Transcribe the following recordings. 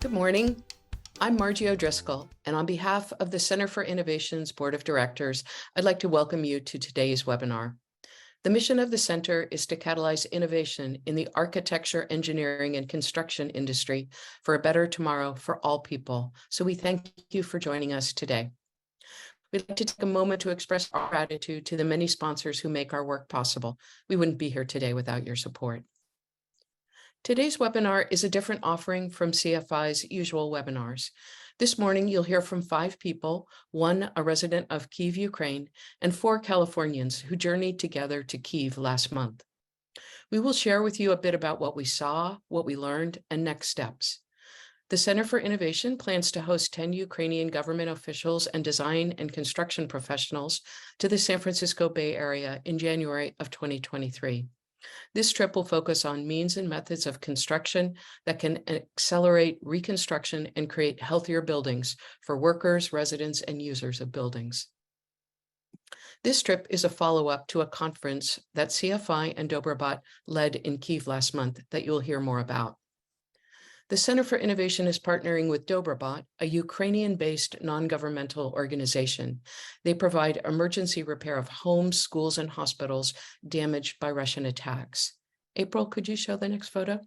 Good morning. I'm Margie O'Driscoll, and on behalf of the Center for Innovation's Board of Directors, I'd like to welcome you to today's webinar. The mission of the center is to catalyze innovation in the architecture, engineering, and construction industry for a better tomorrow for all people. So we thank you for joining us today. We'd like to take a moment to express our gratitude to the many sponsors who make our work possible. We wouldn't be here today without your support. Today's webinar is a different offering from CFI's usual webinars. This morning, you'll hear from 5 people, 1 a resident of Kyiv, Ukraine, and 4 Californians who journeyed together to Kyiv last month. We will share with you a bit about what we saw, what we learned, and next steps. The Center for Innovation plans to host 10 Ukrainian government officials and design and construction professionals to the San Francisco Bay Area in January of 2023. This trip will focus on means and methods of construction that can accelerate reconstruction and create healthier buildings for workers, residents, and users of buildings. This trip is a follow-up to a conference that CFI and Dobrobot led in Kyiv last month that you'll hear more about. The Center for Innovation is partnering with Dobrobot, a Ukrainian-based non-governmental organization. They provide emergency repair of homes, schools, and hospitals damaged by Russian attacks. April, could you show the next photo?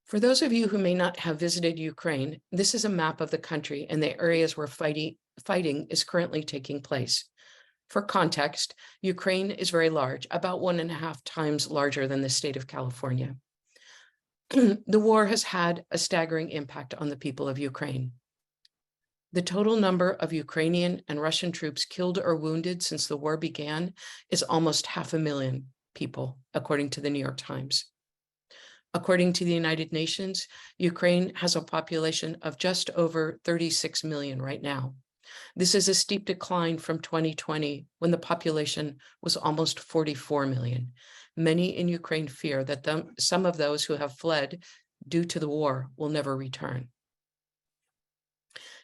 For those of you who may not have visited Ukraine, this is a map of the country and the areas where fighting is currently taking place. For context, Ukraine is very large, about 1.5 times larger than the state of California. The war has had a staggering impact on the people of Ukraine. The total number of Ukrainian and Russian troops killed or wounded since the war began is almost 500,000 people, according to the New York Times. According to the United Nations, Ukraine has a population of just over 36 million right now. This is a steep decline from 2020, when the population was almost 44 million. Many in Ukraine fear that some of those who have fled due to the war will never return.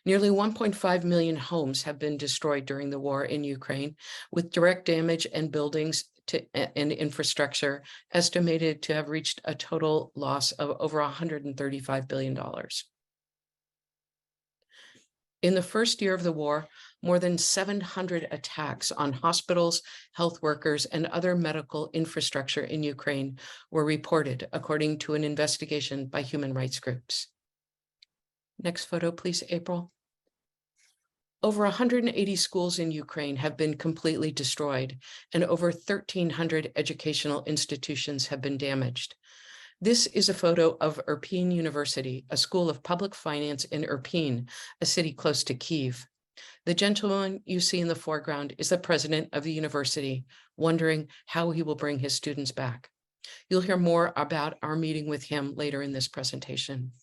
Nearly 1.5 million homes have been destroyed during the war in Ukraine, with direct damage and buildings and infrastructure estimated to have reached a total loss of over $135 billion. In the first year of the war, more than 700 attacks on hospitals, health workers, and other medical infrastructure in Ukraine were reported, according to an investigation by human rights groups. Next photo, please, April. Over 180 schools in Ukraine have been completely destroyed, and over 1,300 educational institutions have been damaged. This is a photo of Irpin University, a school of public finance in Irpin, a city close to Kyiv. The gentleman you see in the foreground is the president of the university, wondering how he will bring his students back. You'll hear more about our meeting with him later in this presentation.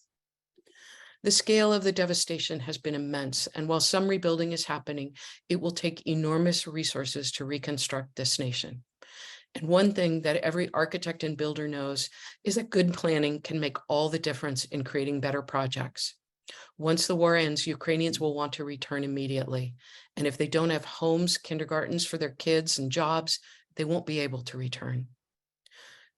The scale of the devastation has been immense, and while some rebuilding is happening, it will take enormous resources to reconstruct this nation. And one thing that every architect and builder knows is that good planning can make all the difference in creating better projects. Once the war ends, Ukrainians will want to return immediately. And if they don't have homes, kindergartens for their kids, and jobs, they won't be able to return.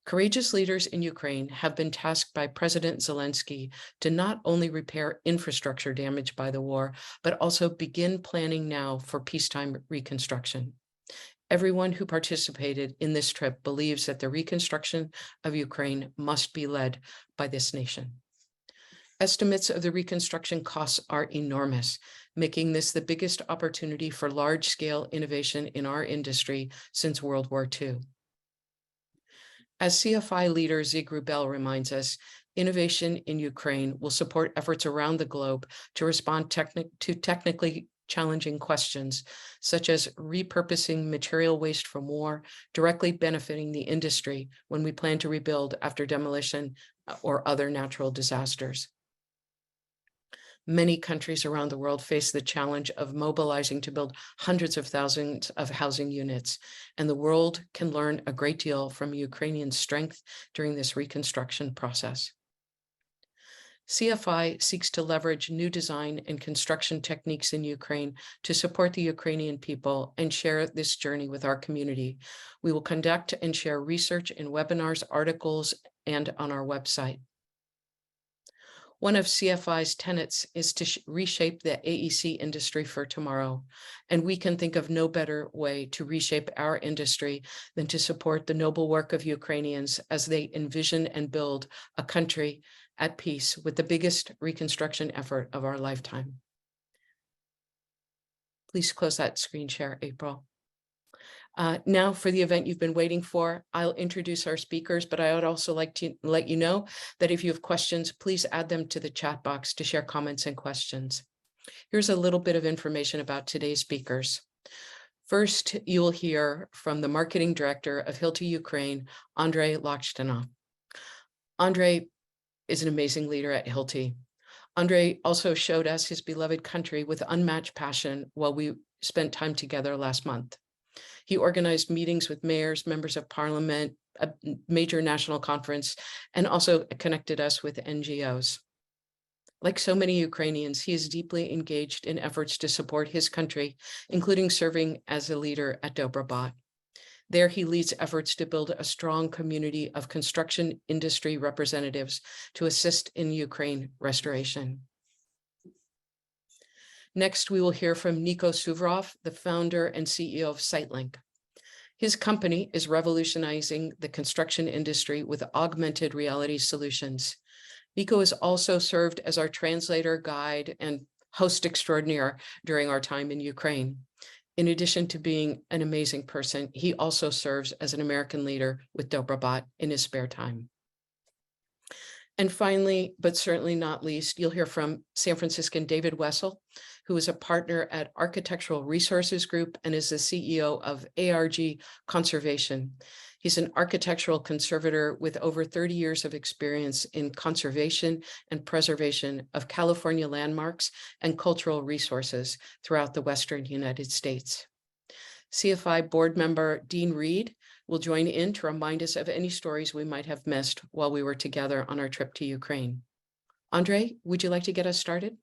Courageous leaders in Ukraine have been tasked by President Zelensky to not only repair infrastructure damaged by the war, but also begin planning now for peacetime reconstruction. Everyone who participated in this trip believes that the reconstruction of Ukraine must be led by this nation. Estimates of the reconstruction costs are enormous, making this the biggest opportunity for large-scale innovation in our industry since World War II. As CFI leader Zigru Bell reminds us, innovation in Ukraine will support efforts around the globe to respond to technically challenging questions, such as repurposing material waste from war, directly benefiting the industry when we plan to rebuild after demolition or other natural disasters. Many countries around the world face the challenge of mobilizing to build hundreds of thousands of housing units, and the world can learn a great deal from Ukrainian strength during this reconstruction process. CFI seeks to leverage new design and construction techniques in Ukraine to support the Ukrainian people and share this journey with our community. We will conduct and share research in webinars, articles, and on our website. One of CFI's tenets is to reshape the AEC industry for tomorrow, and we can think of no better way to reshape our industry than to support the noble work of Ukrainians as they envision and build a country at peace with the biggest reconstruction effort of our lifetime. Please close that screen share, April. Now for the event you've been waiting for, I'll introduce our speakers, but I would also like to let you know that if you have questions, please add them to the chat box to share comments and questions. Here's a little bit of information about today's speakers. First, you'll hear from the marketing director of Hilti Ukraine, Andrei Lakhshtanov. Andrei is an amazing leader at Hilti. Andrei also showed us his beloved country with unmatched passion while we spent time together last month. He organized meetings with mayors, members of parliament, a major national conference, and also connected us with NGOs. Like so many Ukrainians, he is deeply engaged in efforts to support his country, including serving as a leader at Dobrobot. There, he leads efforts to build a strong community of construction industry representatives to assist in Ukraine restoration. Next, we will hear from Nico Suvorov, the founder and CEO of SiteLink. His company is revolutionizing the construction industry with augmented reality solutions. Nico has also served as our translator, guide, and host extraordinaire during our time in Ukraine. In addition to being an amazing person, he also serves as an American leader with Dobrobot in his spare time. And finally, but certainly not least, you'll hear from San Franciscan David Wessel, who is a partner at Architectural Resources Group and is the CEO of ARG Conservation. He's an architectural conservator with over 30 years of experience in conservation and preservation of California landmarks and cultural resources throughout the Western United States. CFI board member Dean Reed will join in to remind us of any stories we might have missed while we were together on our trip to Ukraine. Andrei, would you like to get us started?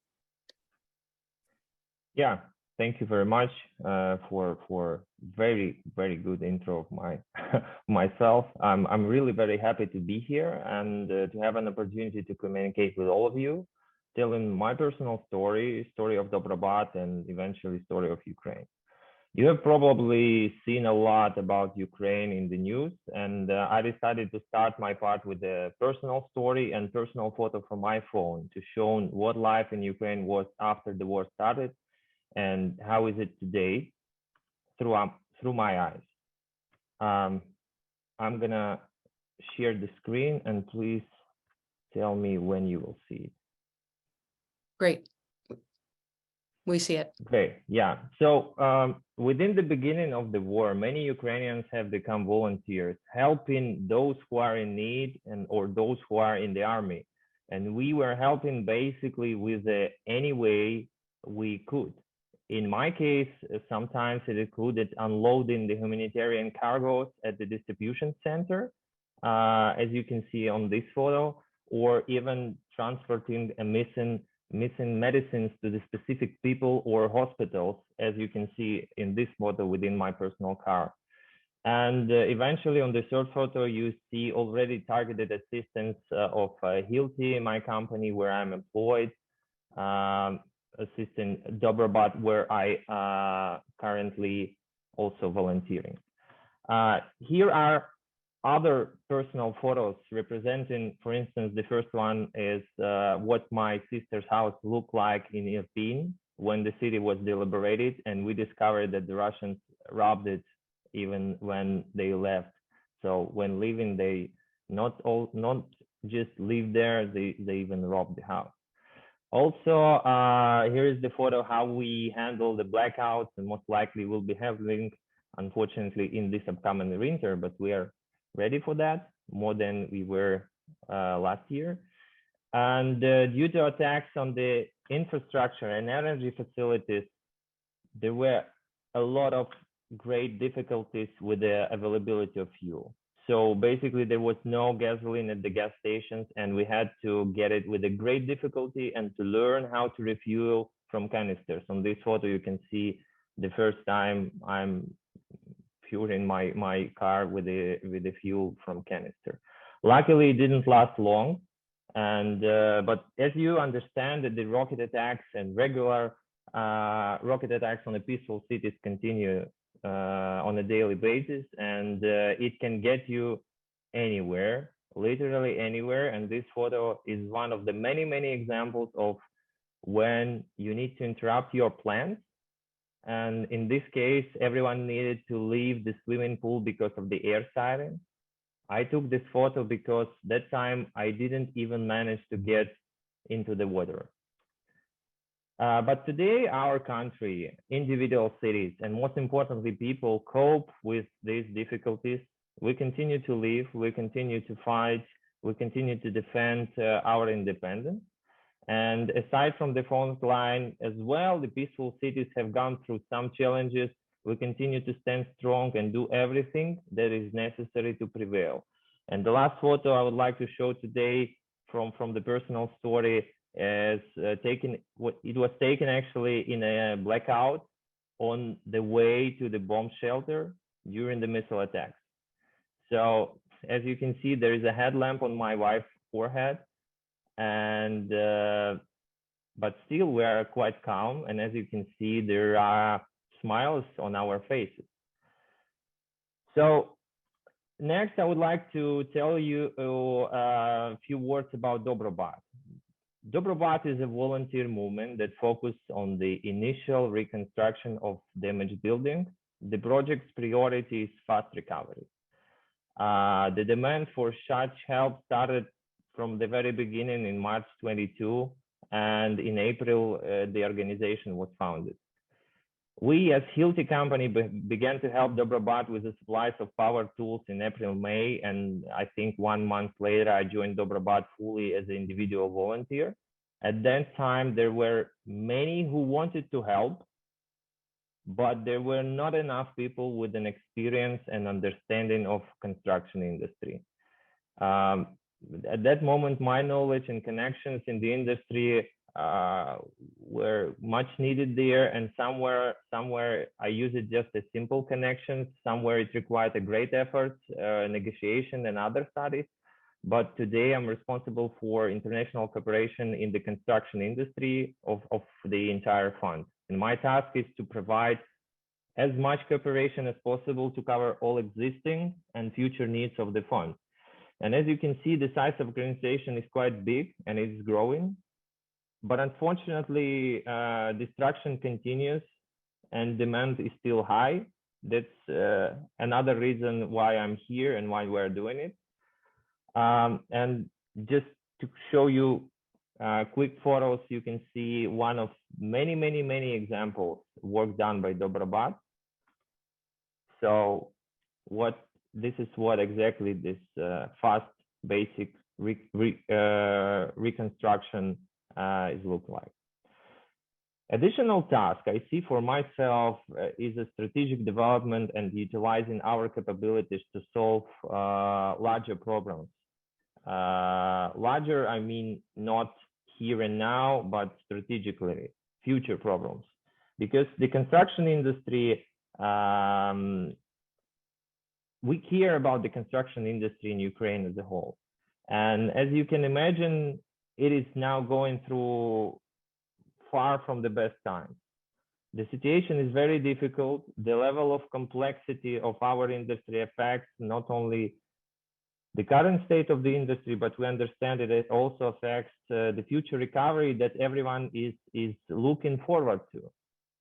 Yeah, thank you very much for very good intro of myself. I'm really very happy to be here and to have an opportunity to communicate with all of you, telling my personal story of Dobrobot, and eventually story of Ukraine. You have probably seen a lot about Ukraine in the news, and I decided to start my part with a personal story and personal photo from my phone to show what life in Ukraine was after the war started and how is it today through my eyes. I'm gonna share the screen, and please tell me when you will see it. Great. We see it. Okay, yeah. So within the beginning of the war, many Ukrainians have become volunteers, helping those who are in need or those who are in the army. And we were helping basically with any way we could. In my case, sometimes it included unloading the humanitarian cargoes at the distribution center, as you can see on this photo, or even transporting a missing medicines to the specific people or hospitals, as you can see in this photo within my personal car. And eventually on the third photo, you see already targeted assistance of Hilti, my company where I'm employed, assisting Dobrobot, where I currently also volunteering. Here are other personal photos representing, for instance, the first one is what my sister's house looked like in Irpin when the city was deliberated, and we discovered that the Russians robbed it even when they left. So when leaving, they not just live there, they even robbed the house. Also, here is the photo how we handle the blackouts, and most likely we'll be having, unfortunately, in this upcoming winter, but we are ready for that more than we were last year. And due to attacks on the infrastructure and energy facilities, there were a lot of great difficulties with the availability of fuel. So basically there was no gasoline at the gas stations, and we had to get it with a great difficulty and to learn how to refuel from canisters. On this photo, you can see the first time I'm fueling my car with the fuel from canister. Luckily, it didn't last long. And but as you understand that the rocket attacks and regular rocket attacks on the peaceful cities continue on a daily basis, and it can get you anywhere, literally anywhere. And this photo is one of the many examples of when you need to interrupt your plans. And in this case, everyone needed to leave the swimming pool because of the air siren. I took this photo because that time I didn't even manage to get into the water. But today, our country, individual cities, and most importantly, people cope with these difficulties. We continue to live, we continue to fight, we continue to defend our independence. And aside from the front line as well, the peaceful cities have gone through some challenges. We continue to stand strong and do everything that is necessary to prevail. And the last photo I would like to show today from the personal story is it was taken actually in a blackout on the way to the bomb shelter during the missile attacks. So as you can see, there is a headlamp on my wife's forehead, and but still we are quite calm. And as you can see, there are smiles on our faces. So next, I would like to tell you a few words about Dobrobat. Dobrobat is a volunteer movement that focuses on the initial reconstruction of damaged buildings. The project's priority is fast recovery. The demand for such help started from the very beginning in March 22, and in April, the organization was founded. We, as Hilti company, began to help Dobrobat with the supplies of power tools in April, May, and I think 1 month later, I joined Dobrobat fully as an individual volunteer. At that time, there were many who wanted to help, but there were not enough people with an experience and understanding of construction industry. At that moment, my knowledge and connections in the industry were much needed there, and somewhere I use it just as simple connections, somewhere it required a great effort, negotiation and other studies. But today I'm responsible for international cooperation in the construction industry of the entire fund. And my task is to provide as much cooperation as possible to cover all existing and future needs of the fund. And as you can see, the size of organization is quite big and it's growing. But unfortunately, destruction continues and demand is still high. That's another reason why I'm here and why we're doing it. And just to show you quick photos, you can see one of many examples work done by Dobrobat. So this is what exactly this fast basic reconstruction is look like. Additional task I see for myself is a strategic development and utilizing our capabilities to solve larger problems. Larger, I mean, not here and now, but strategically, future problems. Because the construction industry, we care about the construction industry in Ukraine as a whole. And as you can imagine, it is now going through far from the best times. The situation is very difficult. The level of complexity of our industry affects not only the current state of the industry, but we understand that it also affects the future recovery that everyone is looking forward to.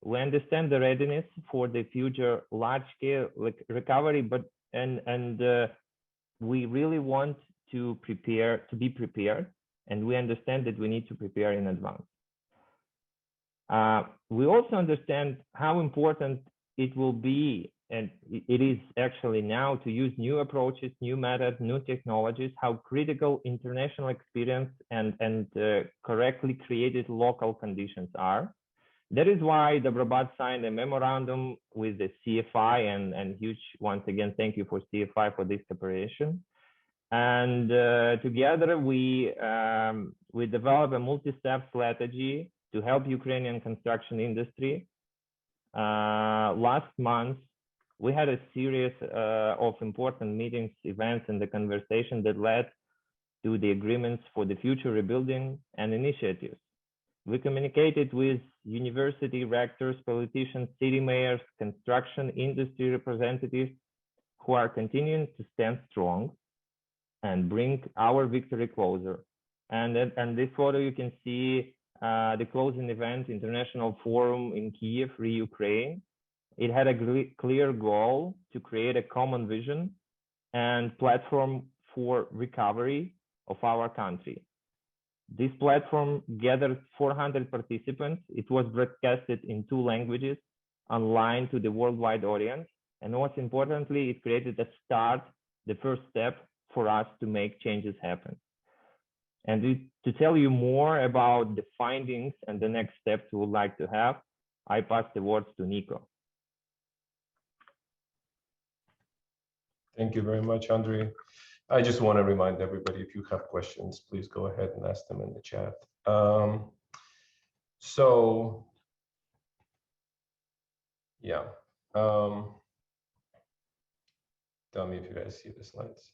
We understand the readiness for the future large-scale recovery, but we really want to be prepared, and we understand that we need to prepare in advance. We also understand how important it will be, and it is actually now, to use new approaches, new methods, new technologies, how critical international experience and correctly created local conditions are. That is why Dobrobat signed a memorandum with the CFI, and huge, once again, thank you for CFI for this cooperation. And together we developed a multi-step strategy to help Ukrainian construction industry. Last month, we had a series of important meetings, events, and the conversation that led to the agreements for the future rebuilding and initiatives. We communicated with university rectors, politicians, city mayors, construction industry representatives who are continuing to stand strong and bring our victory closer. And this photo, you can see the closing event, International Forum in Kiev, Ukraine. It had a clear goal to create a common vision and platform for recovery of our country. This platform gathered 400 participants. It was broadcasted in 2 languages online to the worldwide audience. And most importantly, it created a start, the first step for us to make changes happen. And to tell you more about the findings and the next steps we would like to have, I pass the words to Nico. Thank you very much, Andrei. I just want to remind everybody, if you have questions, please go ahead and ask them in the chat. Yeah. Tell me if you guys see the slides.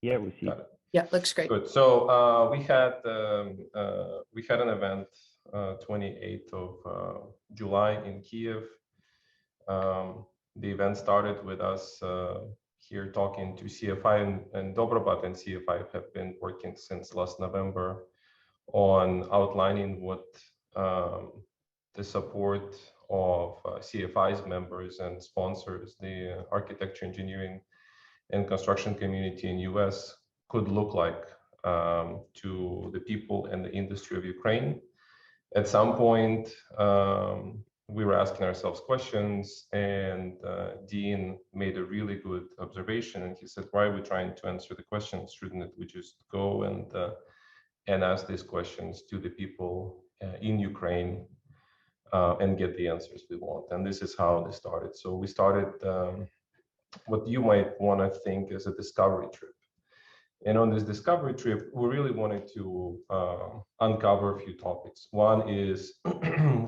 Yeah, we see. Got it. Yeah, looks great. Good. So we had an event 28th of July in Kiev. The event started with us here talking to CFI and Dobrobat, and CFI have been working since last November on outlining what the support of CFI's members and sponsors, the architecture, engineering, and construction community in US could look like to the people and the industry of Ukraine. At some point, we were asking ourselves questions, and Dean made a really good observation, and he said, why are we trying to answer the questions? Shouldn't we just go and ask these questions to the people in Ukraine and get the answers we want? And this is how they started. So we started what you might want to think is a discovery trip. And on this discovery trip, we really wanted to uncover a few topics. One is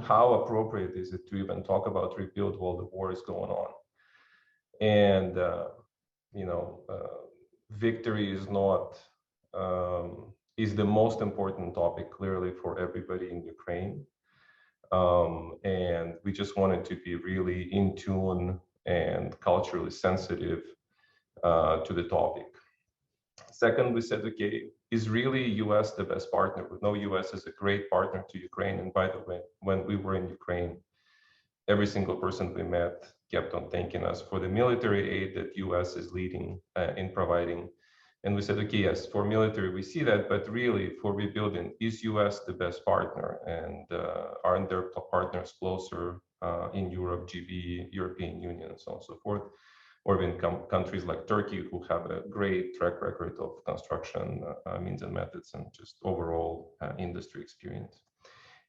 how appropriate is it to even talk about rebuild while the war is going on? And, victory is not, is the most important topic clearly for everybody in Ukraine. And we just wanted to be really in tune and culturally sensitive to the topic. Second, we said, okay, is really US the best partner? We know US is a great partner to Ukraine. And by the way, when we were in Ukraine, every single person we met kept on thanking us for the military aid that US is leading in providing. And we said, okay, yes, for military, we see that, but really for rebuilding, is US the best partner? And aren't there partners closer in Europe, GB, European Union, and so on and so forth? Or even countries like Turkey, who have a great track record of construction means and methods and just overall industry experience.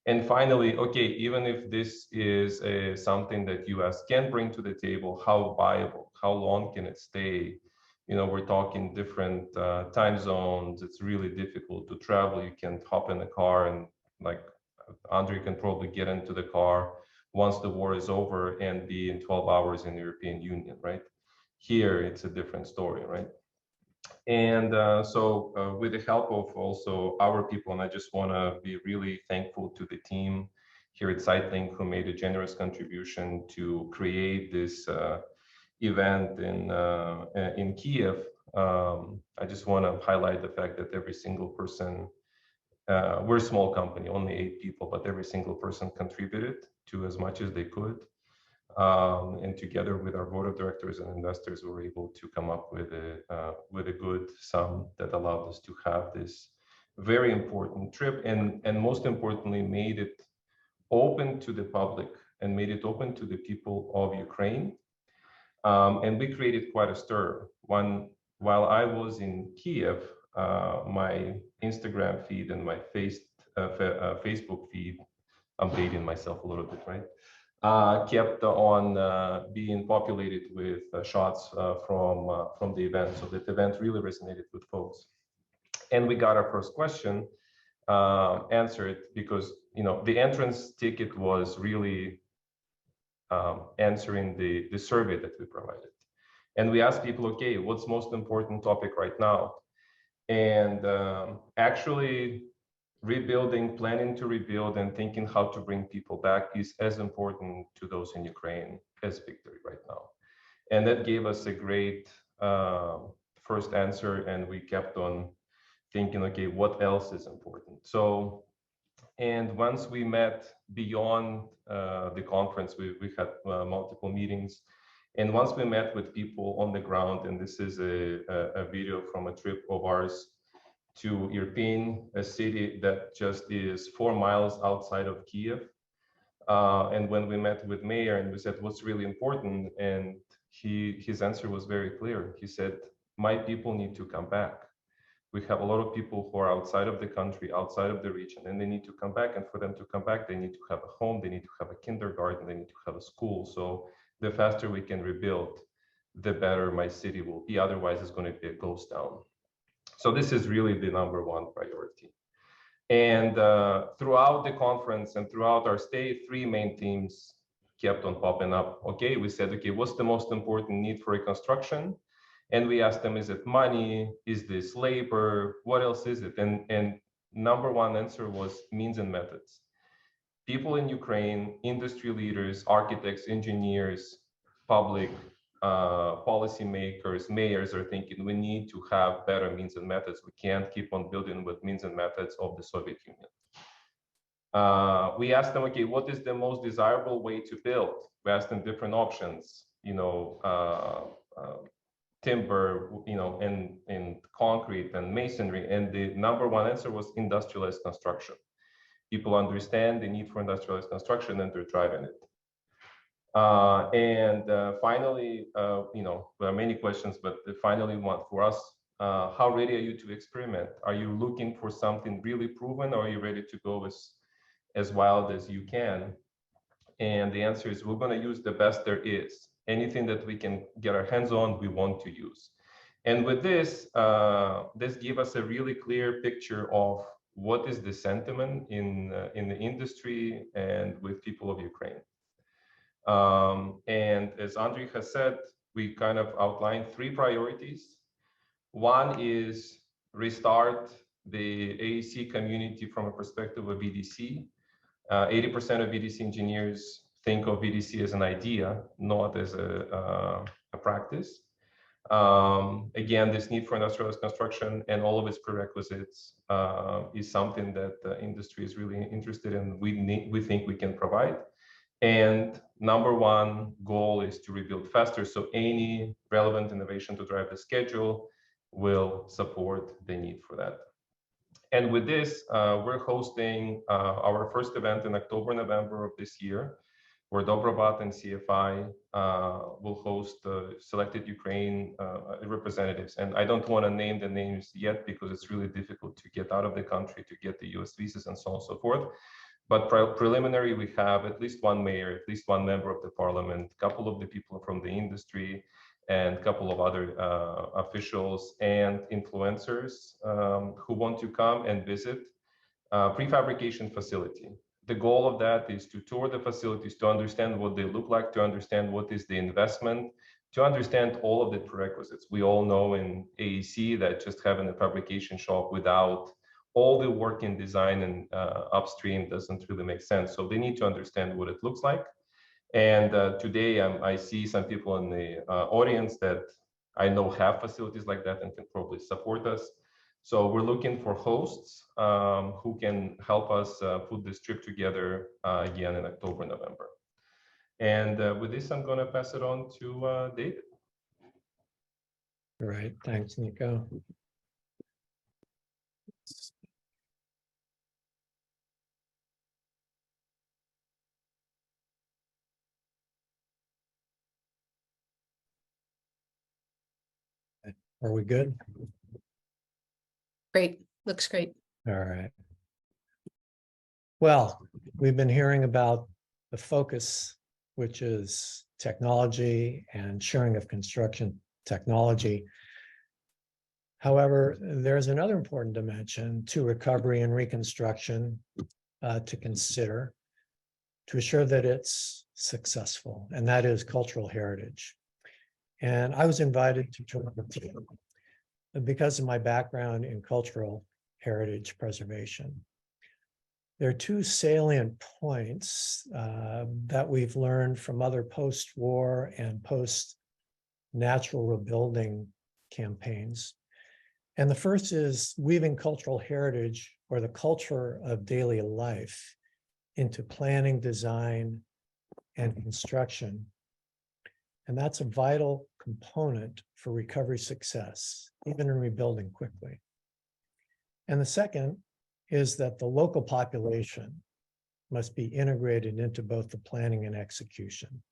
And finally, okay, even if this is something that US can bring to the table, how viable, how long can it stay? We're talking different time zones. It's really difficult to travel. You can't hop in a car and, like, Andrei can probably get into the car once the war is over and be in 12 hours in the European Union, right? Here, it's a different story, right? And so with the help of also our people, and I just want to be really thankful to the team here at SiteLink who made a generous contribution to create this event in Kiev. I just want to highlight the fact that every single person, we're a small company, only 8 people, but every single person contributed to as much as they could. And together with our board of directors and investors, we were able to come up with a good sum that allowed us to have this very important trip, and most importantly, made it open to the public and made it open to the people of Ukraine. And we created quite a stir. While I was in Kiev, my Instagram feed and my Facebook feed, I'm dating myself a little bit, right? Kept on being populated with shots from the event. So that event really resonated with folks. And we got our first question answered because, the entrance ticket was really answering the survey that we provided. And we asked people, okay, what's most important topic right now? And actually rebuilding, planning to rebuild, and thinking how to bring people back is as important to those in Ukraine as victory right now. And that gave us a great first answer, and we kept on thinking, okay, what else is important? So, and once we met beyond the conference, we had multiple meetings. And once we met with people on the ground, and this is a video from a trip of ours to Irpin, a city that just is 4 miles outside of Kiev. And when we met with mayor and we said, what's really important? And his answer was very clear. He said, my people need to come back. We have a lot of people who are outside of the country, outside of the region, and they need to come back. And for them to come back, they need to have a home, they need to have a kindergarten, they need to have a school. So the faster we can rebuild, the better my city will be. Otherwise, it's going to be a ghost town. So this is really the number one priority. And throughout the conference and throughout our stay, 3 main themes kept on popping up. Okay, we said, okay, what's the most important need for reconstruction? And we asked them, is it money? Is this labor? What else is it? And number one answer was means and methods. People in Ukraine, industry leaders, architects, engineers, public policymakers, mayors are thinking we need to have better means and methods. We can't keep on building with means and methods of the Soviet Union. We asked them, okay, what is the most desirable way to build? We asked them different options, timber, and concrete and masonry. And the number one answer was industrialized construction. People understand the need for industrialized construction and they're driving it. Finally, there are many questions, but the finally one for us, how ready are you to experiment? Are you looking for something really proven, or are you ready to go as wild as you can? And the answer is, we're going to use the best there is. Anything that we can get our hands on, we want to use. And with this, this gave us a really clear picture of what is the sentiment in the industry and with people of Ukraine. And as Andrei has said, we kind of outlined 3 priorities. One is restart the AEC community from a perspective of VDC. 80% of VDC engineers think of VDC as an idea, not as a practice. Again, this need for industrialized construction and all of its prerequisites is something that the industry is really interested in. We think we can provide. And number one goal is to rebuild faster. So any relevant innovation to drive the schedule will support the need for that. And with this, we're hosting our first event in October, November of this year, where Dobrobat and CFI will host selected Ukraine representatives. And I don't want to name the names yet because it's really difficult to get out of the country, to get the US visas and so on and so forth. But preliminary, we have at least 1 mayor, at least 1 member of the parliament, a couple of the people from the industry, and a couple of other officials and influencers who want to come and visit prefabrication facility. The goal of that is to tour the facilities, to understand what they look like, to understand what is the investment, to understand all of the prerequisites. We all know in AEC that just having a fabrication shop without all the work in design and upstream doesn't really make sense. So they need to understand what it looks like. And today I see some people in the audience that I know have facilities like that and can probably support us. So we're looking for hosts who can help us put this trip together again in October, November. And with this, I'm going to pass it on to David. All right, thanks, Nico. Are we good? Great, looks great. All right. Well, we've been hearing about the focus, which is technology and sharing of construction technology. However, there's another important dimension to recovery and reconstruction to consider to ensure that it's successful, and that is cultural heritage. And I was invited to join the team because of my background in cultural heritage preservation. There are two salient points that we've learned from other post-war and post-natural rebuilding campaigns. And the first is weaving cultural heritage, or the culture of daily life, into planning, design, and construction. And that's a vital component for recovery success, even in rebuilding quickly. And the second is that the local population must be integrated into both the planning and execution.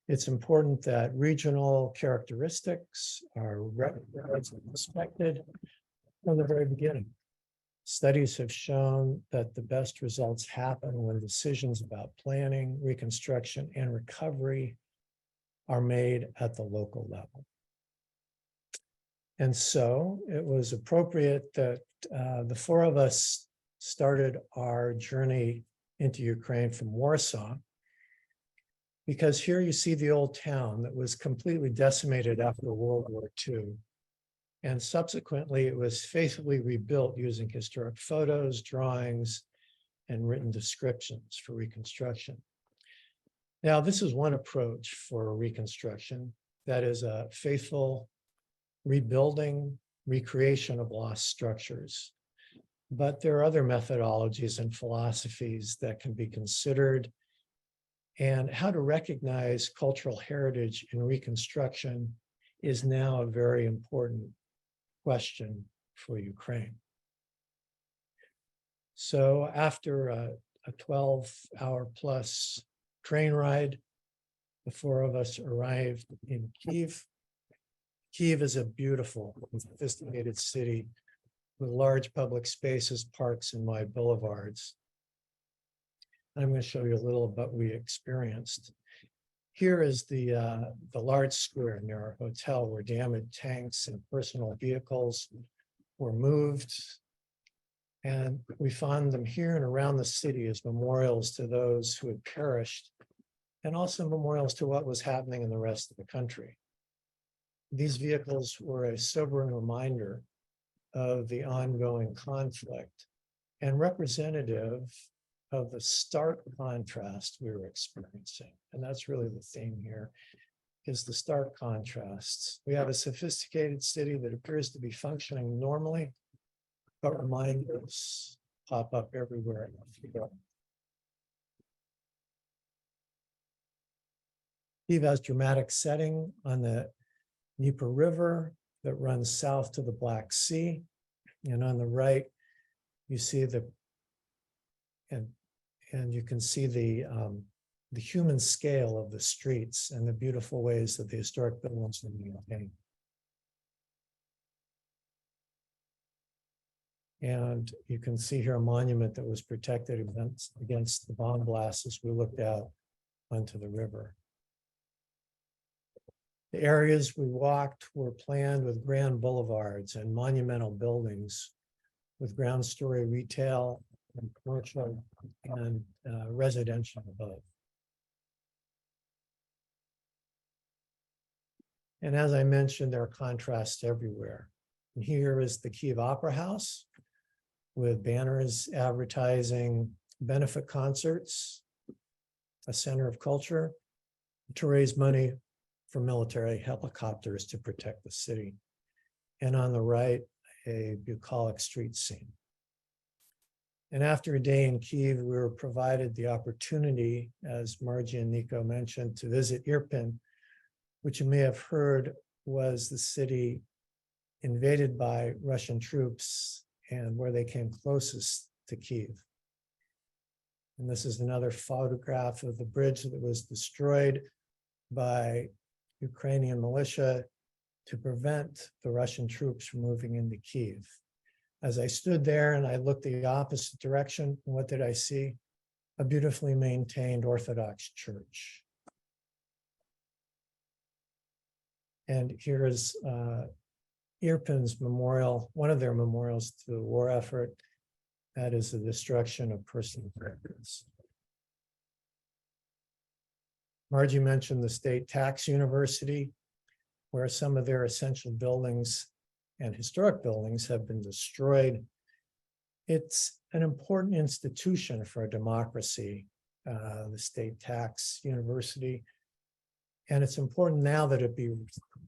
It's important that regional characteristics are recognized and respected from the very beginning. Studies have shown that the best results happen when decisions about planning, reconstruction, and recovery are made at the local level. And so it was appropriate that the four of us started our journey into Ukraine from Warsaw, because here you see the old town that was completely decimated after World War II. And subsequently, it was faithfully rebuilt using historic photos, drawings, and written descriptions for reconstruction. Now, this is one approach for reconstruction, that is a faithful rebuilding, recreation of lost structures. But there are other methodologies and philosophies that can be considered, and how to recognize cultural heritage in reconstruction is now a very important question for Ukraine. So after a 12-hour plus train ride, the four of us arrived in Kyiv. Kyiv is a beautiful and sophisticated city with large public spaces, parks, and wide boulevards. I'm going to show you a little about what we experienced. Here is the large square near our hotel where damaged tanks and personal vehicles were moved. And we found them here and around the city as memorials to those who had perished, and also memorials to what was happening in the rest of the country. These vehicles were a sobering reminder of the ongoing conflict and representative of the stark contrast we were experiencing. And that's really the theme here, is the stark contrasts. We have a sophisticated city that appears to be functioning normally, but reminders pop up everywhere. Kyiv has dramatic setting on the Dnieper River that runs south to the Black Sea. And on the right, you see and you can see the human scale of the streets and the beautiful ways that the historic buildings are maintained. And you can see here a monument that was protected against the bomb blasts as we looked out onto the river. The areas we walked were planned with grand boulevards and monumental buildings with ground story retail and commercial and residential above. And as I mentioned, there are contrasts everywhere. And here is the Kyiv Opera House with banners advertising benefit concerts, a center of culture, to raise money for military helicopters to protect the city. And on the right, a bucolic street scene. And after a day in Kyiv, we were provided the opportunity, as Margie and Nico mentioned, to visit Irpin, which you may have heard was the city invaded by Russian troops and where they came closest to Kyiv. And this is another photograph of the bridge that was destroyed by Ukrainian militia to prevent the Russian troops from moving into Kyiv. As I stood there and I looked the opposite direction, what did I see? A beautifully maintained Orthodox church. And here is Irpin's memorial, one of their memorials to the war effort. That is the destruction of personal records. Margie mentioned the State Tax University, where some of their essential buildings and historic buildings have been destroyed. It's an important institution for a democracy, the state tax university. And it's important now that it be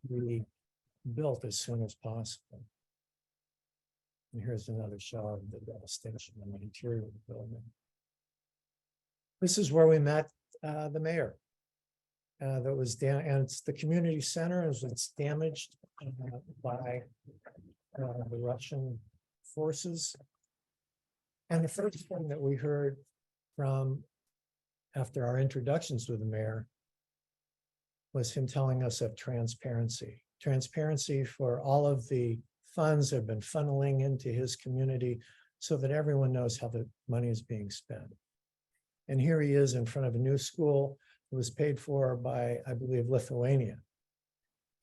rebuilt as soon as possible. And here's another shot of the devastation in the interior of the building. This is where we met the mayor. That was down, and it's the community center as it's damaged by the Russian forces. And the first thing that we heard from after our introductions with the mayor was him telling us of transparency. Transparency for all of the funds that have been funneling into his community so that everyone knows how the money is being spent. And here he is in front of a new school that was paid for by, I believe, Lithuania.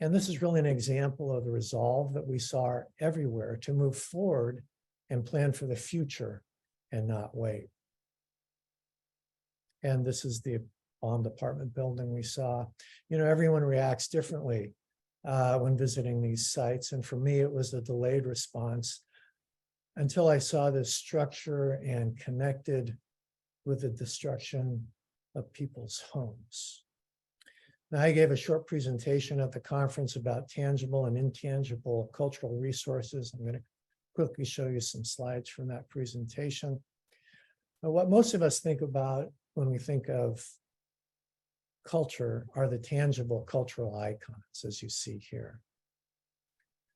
And this is really an example of the resolve that we saw everywhere to move forward and plan for the future and not wait. And this is the bombed apartment building we saw. You know, everyone reacts differently when visiting these sites. And for me, it was a delayed response until I saw this structure and connected with the destruction of people's homes. Now, I gave a short presentation at the conference about tangible and intangible cultural resources. I'm going to quickly show you some slides from that presentation. Now, what most of us think about when we think of culture are the tangible cultural icons, as you see here.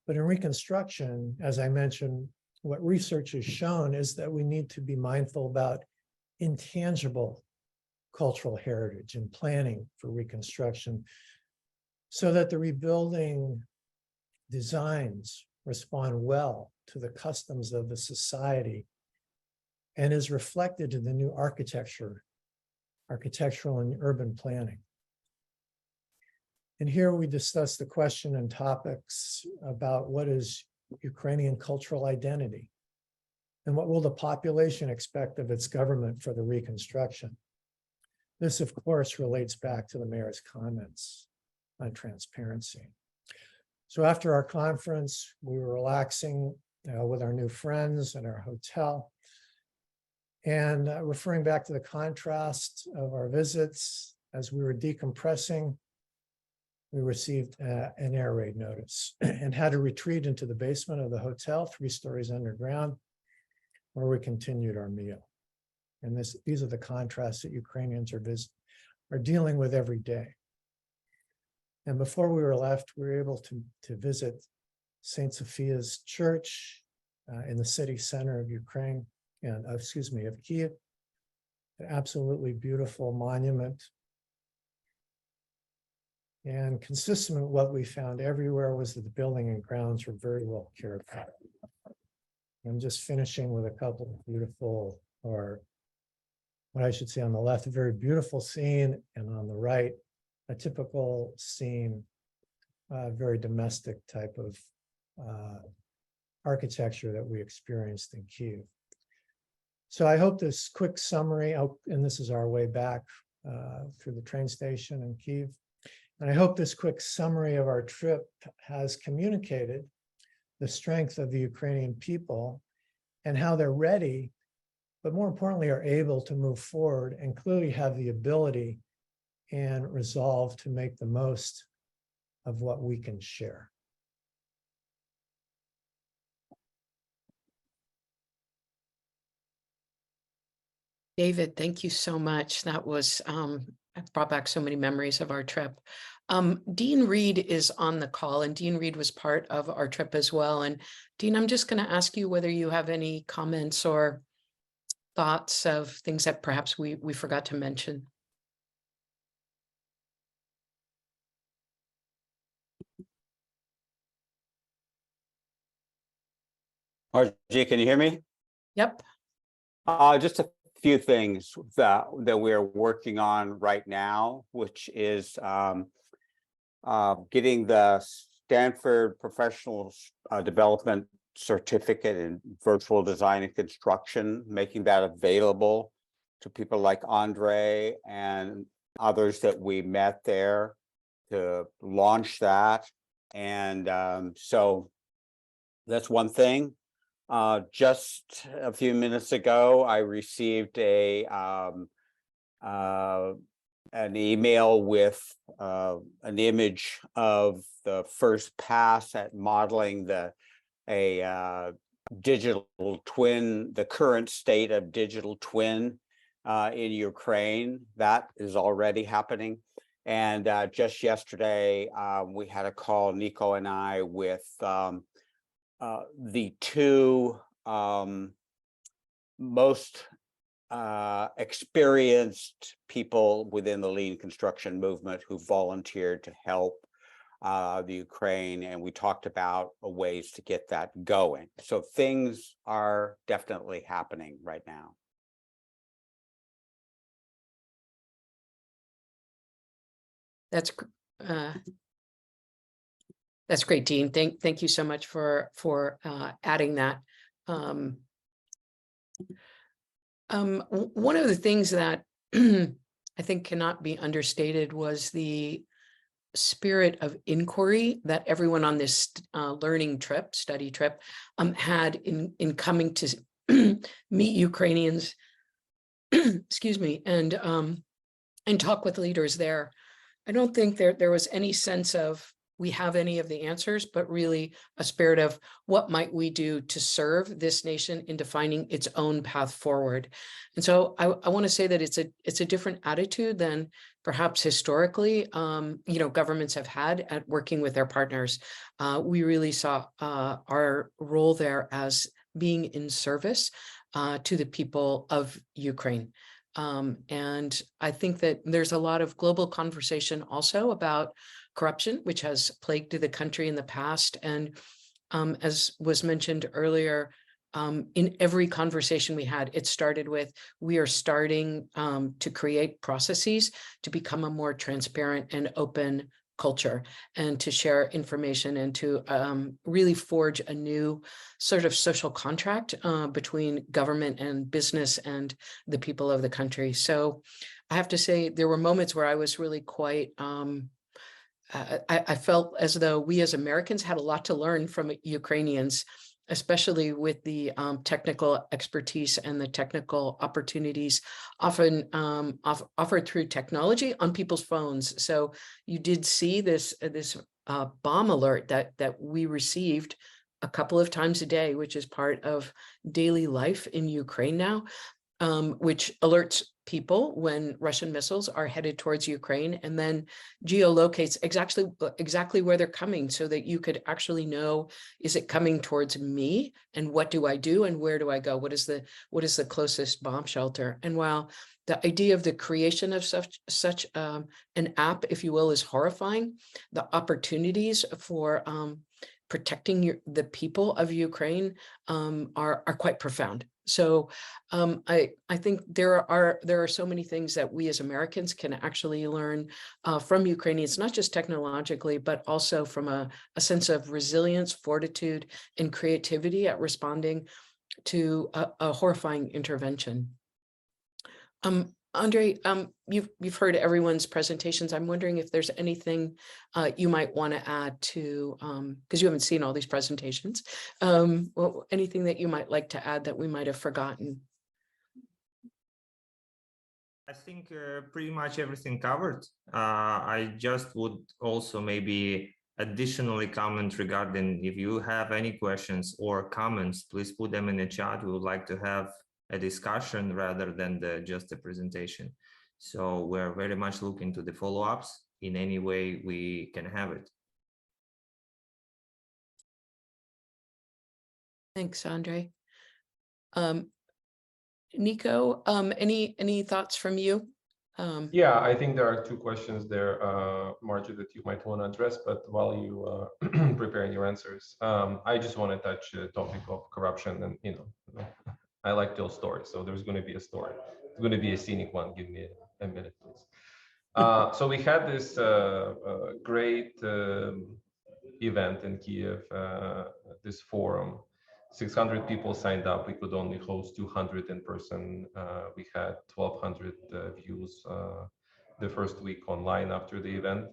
But in reconstruction, as I mentioned, what research has shown is that we need to be mindful about intangible cultural heritage and planning for reconstruction so that the rebuilding designs respond well to the customs of the society and is reflected in the new architectural and urban planning. And here we discuss the question and topics about what is Ukrainian cultural identity and what will the population expect of its government for the reconstruction. This, of course, relates back to the mayor's comments on transparency. So after our conference, we were relaxing with our new friends in our hotel. And referring back to the contrast of our visits, as we were decompressing, we received an air raid notice and had to retreat into the basement of the hotel, 3 stories underground, where we continued our meal. And these are the contrasts that Ukrainians are dealing with every day. And before we were left, we were able to visit St. Sophia's Church in the city center of Ukraine, and of Kyiv, an absolutely beautiful monument. And consistent with what we found everywhere was that the building and grounds were very well cared for. I'm just finishing with a couple of beautiful, or what I should say on the left, a very beautiful scene, and on the right, a typical scene, very domestic type of architecture that we experienced in Kyiv. So I hope this quick summary, and this is our way back through the train station in Kyiv, and I hope this quick summary of our trip has communicated the strength of the Ukrainian people and how they're ready, but more importantly, are able to move forward and clearly have the ability and resolve to make the most of what we can share. David, thank you so much. That was, brought back so many memories of our trip. Dean Reed is on the call, and Dean Reed was part of our trip as well. And Dean, I'm just going to ask you whether you have any comments or thoughts of things that perhaps we forgot to mention. RG, can you hear me? Yep. Just a few things that we're working on right now, which is getting the Stanford Professional Development Certificate in Virtual Design and Construction, making that available to people like Andre and others that we met there to launch that. And so That's one thing. Just a few minutes ago, I received an email with an image of the first pass at modeling a digital twin, the current state of digital twin in Ukraine. That is already happening. And just yesterday, we had a call, Nico and I, with the two most experienced people within the lean construction movement who volunteered to help the Ukraine, and we talked about ways to get that going. So things are definitely happening right now. That's great, Dean. Thank you so much for adding that. One of the things that I think cannot be understated was the spirit of inquiry that everyone on this study trip, had in coming to meet Ukrainians, excuse me, and talk with leaders there. I don't think there was any sense of we have any of the answers, but really a spirit of what might we do to serve this nation in defining its own path forward. And so I want to say that it's a different attitude than perhaps historically, governments have had at working with their partners. We really saw our role there as being in service to the people of Ukraine. And I think that there's a lot of global conversation also about corruption, which has plagued the country in the past. And as was mentioned earlier, in every conversation we had, it started with, we are starting to create processes to become a more transparent and open culture, and to share information, and to really forge a new sort of social contract between government and business and the people of the country. So I have to say, there were moments where I was really quite, I felt as though we as Americans had a lot to learn from Ukrainians, especially with the technical expertise and the technical opportunities often offered through technology on people's phones. So you did see this bomb alert that we received a couple of times a day, which is part of daily life in Ukraine now, which alerts people when Russian missiles are headed towards Ukraine, and then geolocates exactly where they're coming, so that you could actually know, is it coming towards me, and what do I do, and where do I go? What is the closest bomb shelter? And while the idea of the creation of such an app, if you will, is horrifying, the opportunities for protecting the people of Ukraine are quite profound. So I think there are so many things that we as Americans can actually learn from Ukrainians, not just technologically, but also from a sense of resilience, fortitude, and creativity at responding to a horrifying intervention. Andre, you've heard everyone's presentations. I'm wondering if there's anything you might want to add to, because you haven't seen all these presentations, anything that you might like to add that we might have forgotten. I think pretty much everything covered. I just would also maybe additionally comment regarding, if you have any questions or comments, please put them in the chat. We would like to have a discussion rather than just a presentation. So we're very much looking to the follow-ups in any way we can have it. Thanks, Andre. Nico, any thoughts from you? Yeah, I think there are two questions there, Margie, that you might want to address, but while you preparing your answers, I just want to touch the topic of corruption. And I like to tell stories, so there's going to be a story. It's going to be a scenic one. Give me a minute, please. So we had this great event in Kiev, this forum. 600 people signed up. We could only host 200 in person. We had 1,200 views the first week online after the event.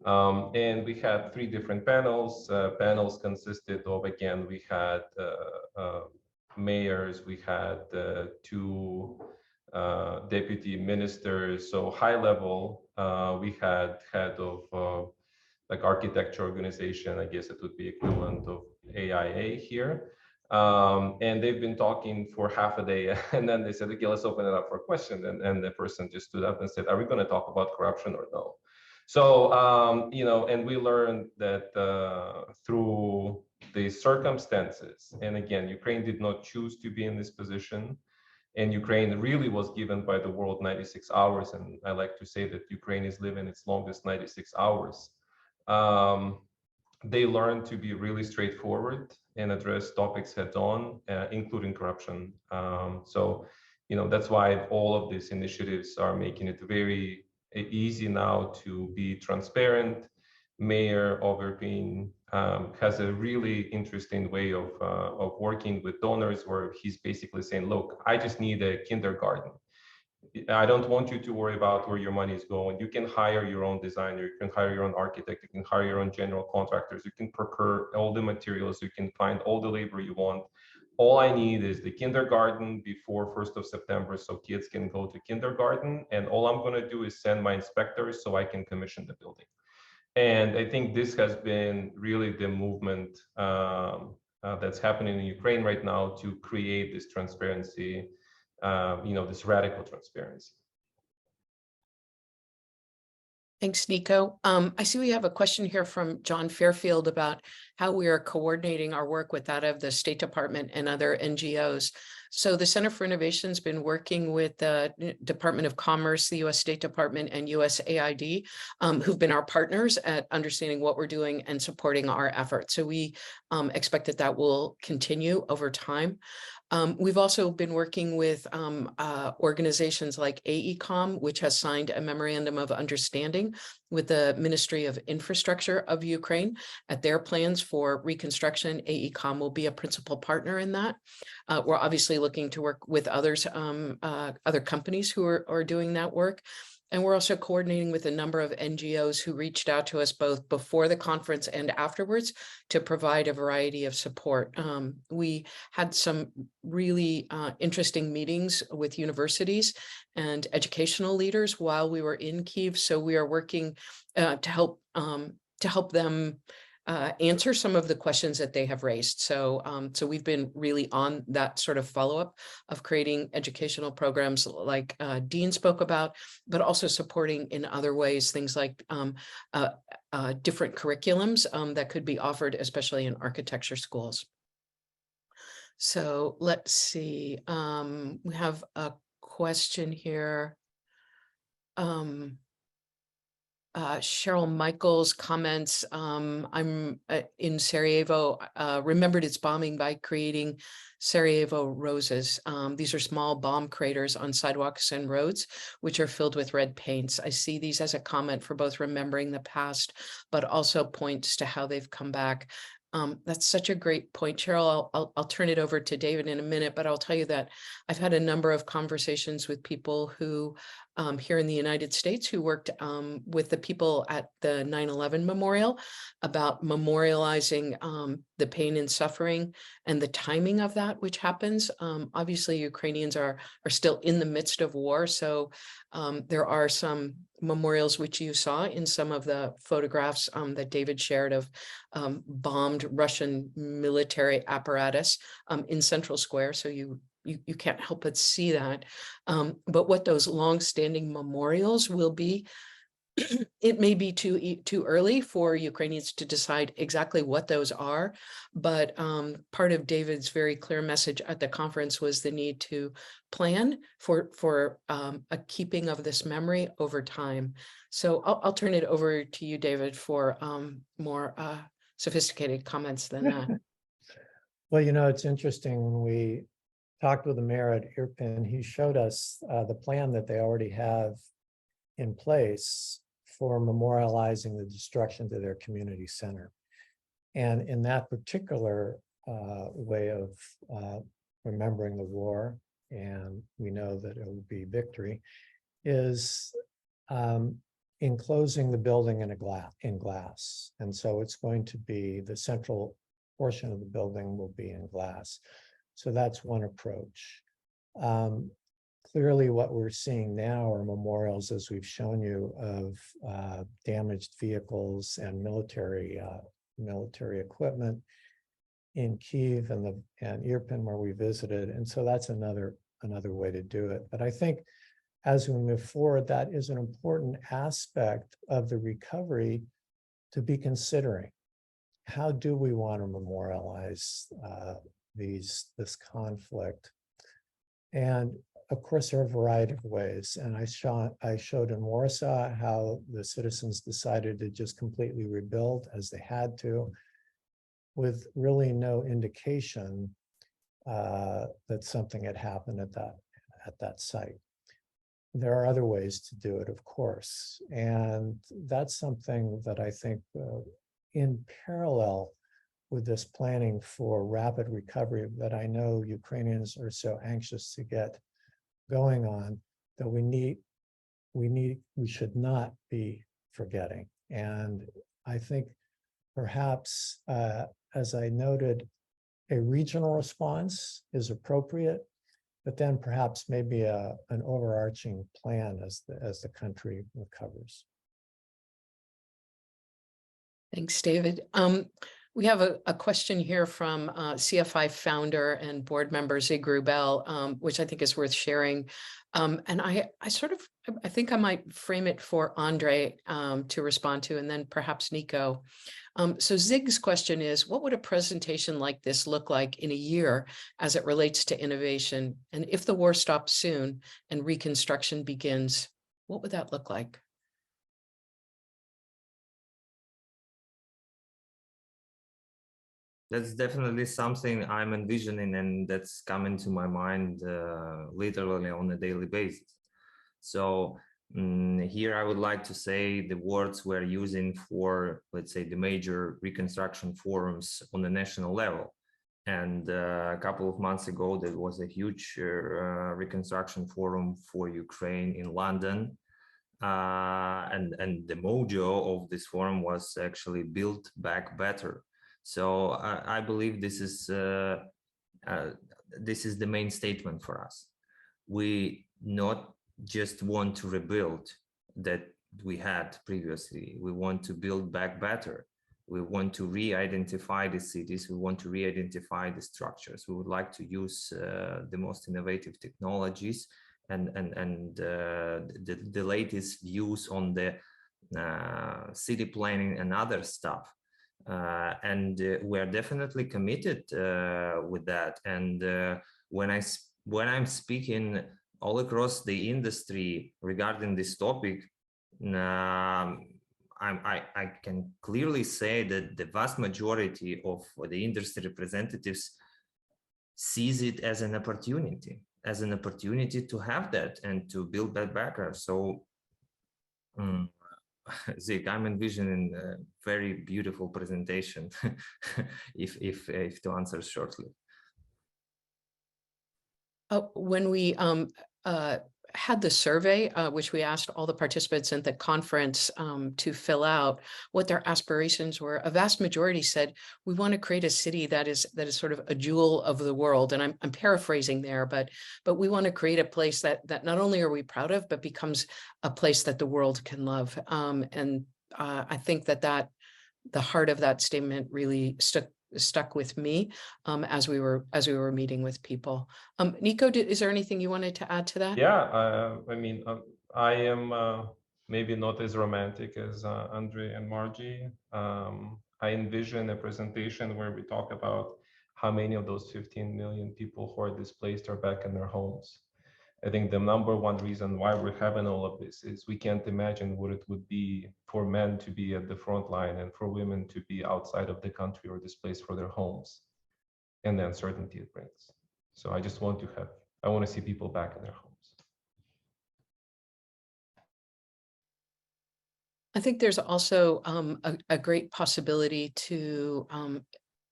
And we had 3 different panels. Panels consisted of, again, we had mayors, we had 2 deputy ministers. So high level, we had head of like architecture organization, I guess it would be equivalent of AIA here. And they've been talking for half a day, and then they said, okay, let's open it up for a question. And the person just stood up and said, are we going to talk about corruption or no? So, you know, and we learned that through the circumstances, and again, Ukraine did not choose to be in this position. And Ukraine really was given by the world 96 hours. And I like to say that Ukraine is living its longest 96 hours. They learned to be really straightforward and address topics head on, including corruption. So, you know, that's why all of these initiatives are making it very easy now to be transparent. Mayor of Irpin has a really interesting way of working with donors, where he's basically saying, look, I just need a kindergarten. I don't want you to worry about where your money is going. You can hire your own designer, you can hire your own architect, you can hire your own general contractors, you can procure all the materials, you can find all the labor you want. All I need is the kindergarten before 1st of September so kids can go to kindergarten. And all I'm going to do is send my inspectors so I can commission the building. And I think this has been really the movement that's happening in Ukraine right now to create this transparency, you know, this radical transparency. Thanks, Nico. I see we have a question here from John Fairfield about how we are coordinating our work with that of the State Department and other NGOs. So the Center for Innovation has been working with the Department of Commerce, the U.S. State Department, and USAID, who've been our partners at understanding what we're doing and supporting our efforts. So we expect that that will continue over time. We've also been working with organizations like AECOM, which has signed a memorandum of understanding with the Ministry of Infrastructure of Ukraine at their plans for reconstruction. AECOM will be a principal partner in that. We're obviously looking to work with others, other companies who are doing that work. And we're also coordinating with a number of NGOs who reached out to us both before the conference and afterwards to provide a variety of support. We had some really interesting meetings with universities and educational leaders while we were in Kyiv. So we are working to help them answer some of the questions that they have raised. So, so we've been really on that sort of follow-up of creating educational programs like Dean spoke about, but also supporting in other ways, things like different curriculums that could be offered, especially in architecture schools. So let's see, we have a question here. Cheryl Michaels comments, I'm in Sarajevo, remembered its bombing by creating Sarajevo roses. These are small bomb craters on sidewalks and roads, which are filled with red paints. I see these as a comment for both remembering the past, but also points to how they've come back. That's such a great point, Cheryl. I'll turn it over to David in a minute, but I'll tell you that I've had a number of conversations with people who here in the United States who worked with the people at the 9/11 memorial about memorializing the pain and suffering and the timing of that, which happens. Obviously, Ukrainians are still in the midst of war. So there are some memorials which you saw in some of the photographs that David shared of bombed Russian military apparatus in Central Square. So you can't help but see that. But what those long-standing memorials will be, it may be too early for Ukrainians to decide exactly what those are, but part of David's very clear message at the conference was the need to plan for a keeping of this memory over time. So I'll turn it over to you, David, for more sophisticated comments than that. Well, you know, it's interesting when we talked with the mayor at Irpin, he showed us the plan that they already have in place for memorializing the destruction to their community center. And in that particular way of remembering the war, and we know that it will be victory, is enclosing the building in glass. And so it's going to be, the central portion of the building will be in glass. So that's one approach. Clearly, what we're seeing now are memorials, as we've shown you, of damaged vehicles and military equipment in Kyiv and Irpin, where we visited. And so that's another way to do it. But I think as we move forward, that is an important aspect of the recovery to be considering. How do we want to memorialize this conflict? And of course, there are a variety of ways. And I showed in Warsaw how the citizens decided to just completely rebuild, as they had to, with really no indication that something had happened at that site. There are other ways to do it, of course. And that's something that I think in parallel with this planning for rapid recovery that I know Ukrainians are so anxious to get going on, that we should not be forgetting. And I think perhaps, as I noted, a regional response is appropriate, but then perhaps maybe an overarching plan as the country recovers. Thanks, David. We have a question here from CFI founder and board member Zig Rubel, which I think is worth sharing. And I think I might frame it for Andre to respond to, and then perhaps Nico. So Zig's question is, what would a presentation like this look like in a year as it relates to innovation? And if the war stops soon and reconstruction begins, what would that look like? That's definitely something I'm envisioning, and that's coming to my mind literally on a daily basis. So here I would like to say the words we're using for, let's say, the major reconstruction forums on the national level. And a couple of months ago, there was a huge reconstruction forum for Ukraine in London. And the mojo of this forum was actually Build Back Better. So I believe this is the main statement for us. We not just want to rebuild that we had previously. We want to build back better. We want to re-identify the cities. We want to re-identify the structures. We would like to use the most innovative technologies and the latest views on the city planning and other stuff. And we're definitely committed with that. And when I'm speaking all across the industry regarding this topic, I can clearly say that the vast majority of the industry representatives sees it as an opportunity to have that and to build that back. So Zig, I'm envisioning a very beautiful presentation, if to answer shortly. When we had the survey, which we asked all the participants at the conference to fill out what their aspirations were, a vast majority said, we want to create a city that is sort of a jewel of the world. And I'm paraphrasing there, but we want to create a place that not only are we proud of, but becomes a place that the world can love. And I think that the heart of that statement really stuck with me as we were meeting with people. Nico, is there anything you wanted to add to that? Yeah, I mean, I am maybe not as romantic as Andre and Margie. I envision a presentation where we talk about how many of those 15 million people who are displaced are back in their homes. I think the number one reason why we're having all of this is we can't imagine what it would be for men to be at the front line and for women to be outside of the country or displaced for their homes, and the uncertainty it brings. So I just want to see people back in their homes. I think there's also a great possibility to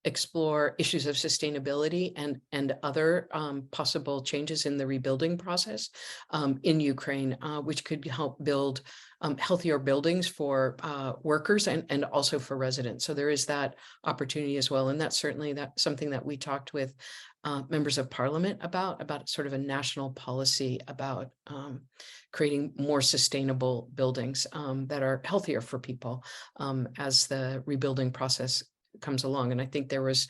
explore issues of sustainability and other possible changes in the rebuilding process in Ukraine, which could help build healthier buildings for workers and also for residents. So there is that opportunity as well. And that's certainly something that we talked with members of parliament about sort of a national policy about creating more sustainable buildings that are healthier for people as the rebuilding process comes along. And I think there was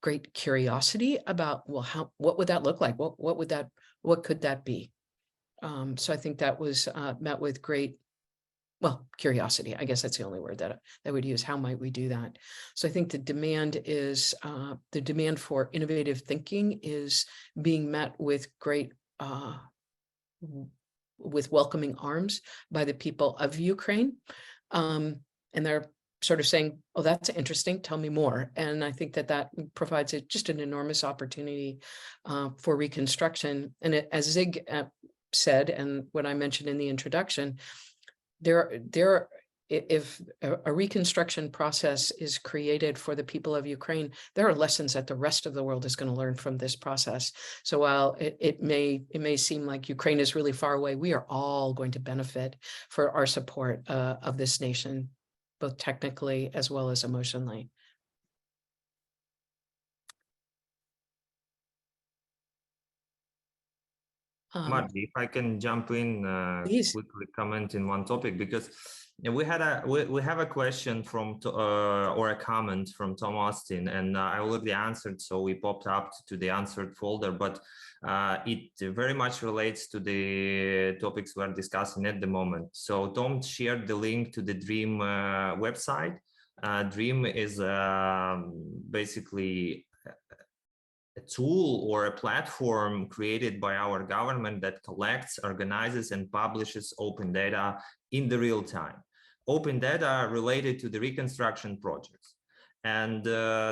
great curiosity about, well, what would that look like? What could that be? So I think that was met with great, well, curiosity. I guess that's the only word that I would use. How might we do that? So I think the demand for innovative thinking is being met with great, with welcoming arms by the people of Ukraine. And they're sort of saying, oh, that's interesting, tell me more. And I think that provides just an enormous opportunity for reconstruction. And as Zig said, and what I mentioned in the introduction, if a reconstruction process is created for the people of Ukraine, there are lessons that the rest of the world is going to learn from this process. So while it may seem like Ukraine is really far away, we are all going to benefit for our support of this nation, both technically as well as emotionally. Margie, if I can jump in, quickly comment in one topic, because we have a question from or a comment from Tom Austin, and I already answered, so we popped up to the answered folder, but it very much relates to the topics we're discussing at the moment. So Tom shared the link to the DREAM website. DREAM is basically a tool or a platform created by our government that collects, organizes, and publishes open data in the real time. Open data related to the reconstruction projects. And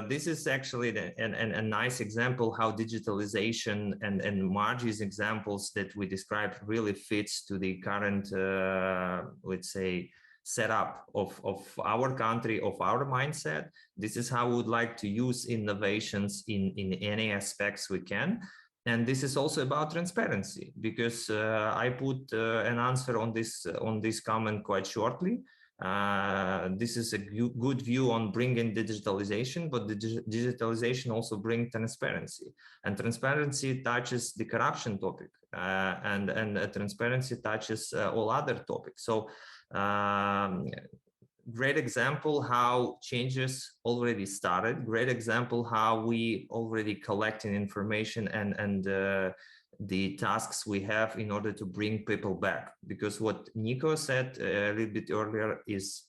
this is actually a nice example how digitalization and Margie's examples that we described really fits to the current, let's say, setup of our country, of our mindset. This is how we would like to use innovations in any aspects we can. And this is also about transparency, because I put an answer on this comment quite shortly. This is a good view on bringing digitalization, but the digitalization also brings transparency, and transparency touches the corruption topic, and transparency touches all other topics. So great example how changes already started, great example how we already collecting information and the tasks we have in order to bring people back, because what Nico said a little bit earlier is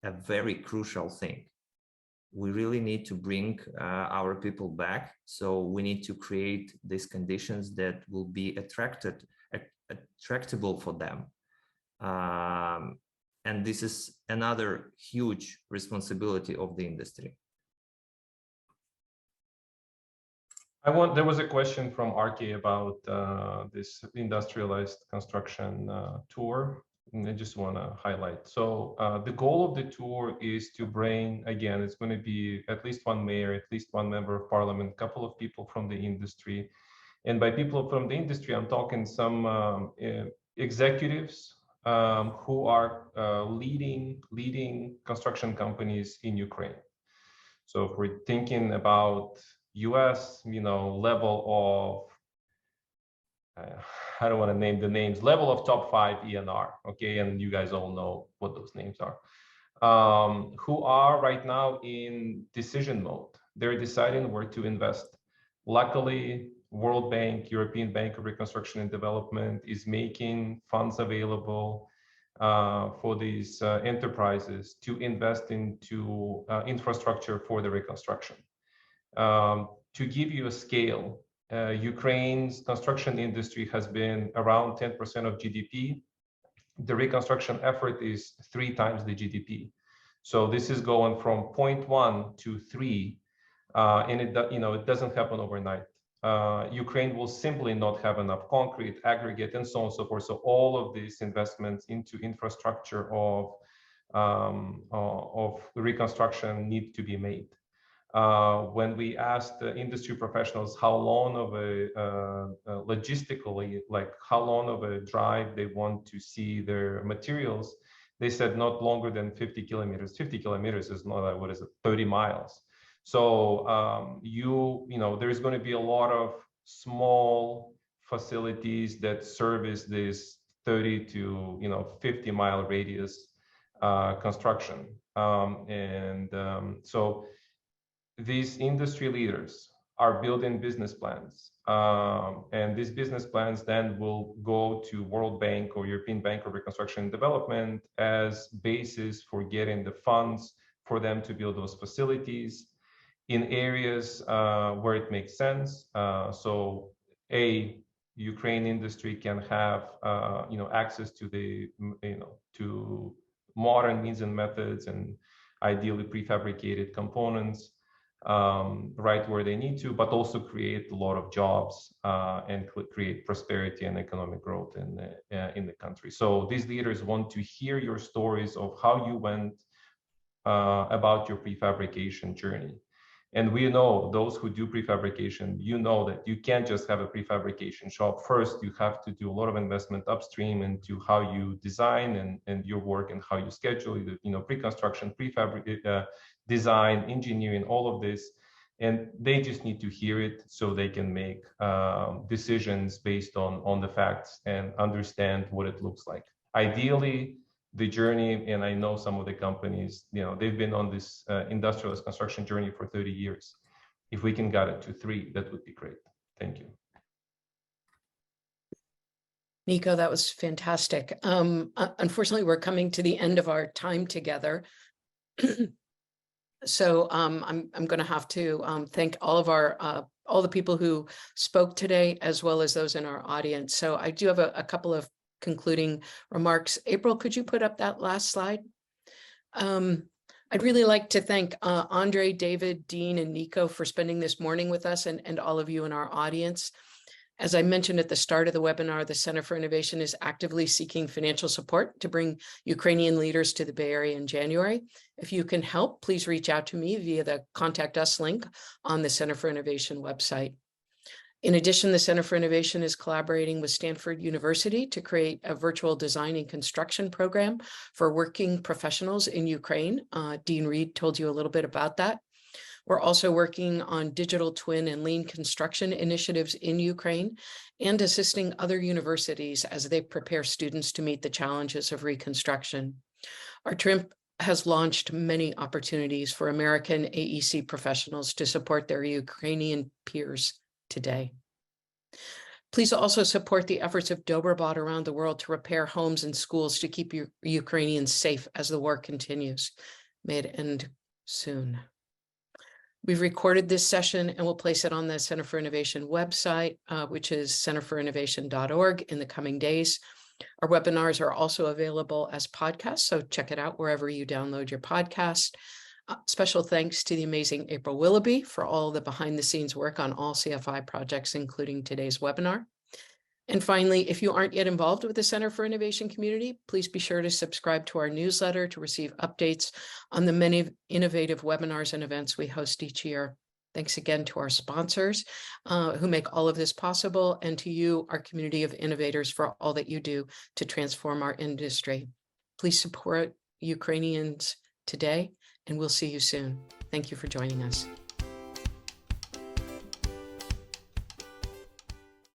a very crucial thing. We really need to bring our people back, so we need to create these conditions that will be attractable for them. And this is another huge responsibility of the industry. There was a question from RK about this industrialized construction tour, and I just want to highlight. So the goal of the tour is to bring, again, it's going to be at least one mayor, at least one member of parliament, a couple of people from the industry. And by people from the industry, I'm talking some executives who are leading construction companies in Ukraine. So if we're thinking about US, level of, I don't want to name the names, level of top 5 ENR, okay? And you guys all know what those names are, who are right now in decision mode. They're deciding where to invest. Luckily, World Bank, European Bank of Reconstruction and Development is making funds available for these enterprises to invest into infrastructure for the reconstruction. To give you a scale, Ukraine's construction industry has been around 10% of GDP. The reconstruction effort is 3 times the GDP. So this is going from 0.1 to 3, and it doesn't happen overnight. Ukraine will simply not have enough concrete, aggregate, and so on and so forth. So all of these investments into infrastructure of reconstruction need to be made. When we asked the industry professionals how long of a logistically, like how long of a drive they want to see their materials, they said not longer than 50 kilometers. 50 kilometers is not like, what is it, 30 miles. So you know, there's going to be a lot of small facilities that service this 30 to 50-mile radius construction. So these industry leaders are building business plans, and these business plans then will go to World Bank or European Bank of Reconstruction and Development as basis for getting the funds for them to build those facilities in areas where it makes sense. So Ukraine industry can have access to the to modern means and methods, and ideally prefabricated components right where they need to, but also create a lot of jobs and create prosperity and economic growth in the country. So these leaders want to hear your stories of how you went about your prefabrication journey. And we know those who do prefabrication, you know that you can't just have a prefabrication shop. First, you have to do a lot of investment upstream into how you design and your work and how you schedule, pre-construction, design, engineering, all of this. And they just need to hear it so they can make decisions based on the facts and understand what it looks like. Ideally, the journey, and I know some of the companies, they've been on this industrialist construction journey for 30 years. If we can get it to 3, that would be great. Thank you. Nico, that was fantastic. Unfortunately, we're coming to the end of our time together. So I'm going to have to thank all of all the people who spoke today, as well as those in our audience. So I do have a couple of concluding remarks. April, could you put up that last slide? I'd really like to thank Andre, David, Dean, and Nico for spending this morning with us, and all of you in our audience. As I mentioned at the start of the webinar, the Center for Innovation is actively seeking financial support to bring Ukrainian leaders to the Bay Area in January. If you can help, please reach out to me via the Contact Us link on the Center for Innovation website. In addition, the Center for Innovation is collaborating with Stanford University to create a virtual design and construction program for working professionals in Ukraine. Dean Reed told you a little bit about that. We're also working on digital twin and lean construction initiatives in Ukraine and assisting other universities as they prepare students to meet the challenges of reconstruction. Our TRIMP has launched many opportunities for American AEC professionals to support their Ukrainian peers today. Please also support the efforts of Dobrobot around the world to repair homes and schools to keep Ukrainians safe as the war continues. May it end soon. We've recorded this session and we'll place it on the Center for Innovation website, which is centerforinnovation.org, in the coming days. Our webinars are also available as podcasts, so check it out wherever you download your podcast. Special thanks to the amazing April Willoughby for all the behind-the-scenes work on all CFI projects, including today's webinar. And finally, if you aren't yet involved with the Center for Innovation community, please be sure to subscribe to our newsletter to receive updates on the many innovative webinars and events we host each year. Thanks again to our sponsors who make all of this possible, and to you, our community of innovators, for all that you do to transform our industry. Please support Ukrainians today, and we'll see you soon. Thank you for joining us.